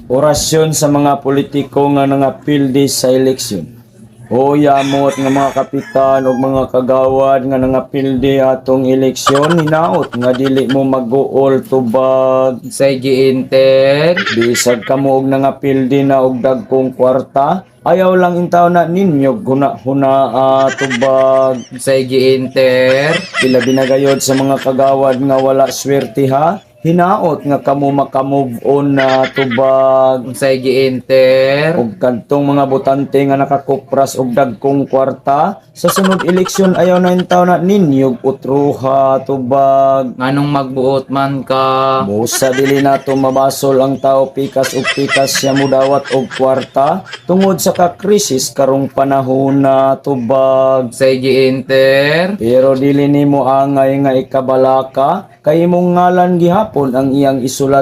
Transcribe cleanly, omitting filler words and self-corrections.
Orasyon sa mga politiko nga nangapildi sa eleksyon. O yamot nga mga kapitan o mga kagawad nga nangapildi atong eleksyon, hinaot nga dili mo mag-uol tubag Say giinter, bisag kamo og nangapildi na og dagkong kwarta. Ayaw lang intaw na ninyo huna-hunaa tubag. say giinter, Pila binagayod sa mga kagawad nga wala swerte ha. Hinaot nga kamo makamove on na tubag. say giinter, Og kadtong mga botante nga nakakupras og dagkong kwarta sa sunod eleksyon ayaw na intaw na ninyog utruha tubag. nganong magbuot man ka, Busa dili nato mabasol ang tao pikas ug pikas siya mudawat og kwarta tungod sa kakrisis karong panahon na tubag. say giinter, Pero dili nimo angay nga ikabalaka kay imong ngalan gihapon ang iyang isulat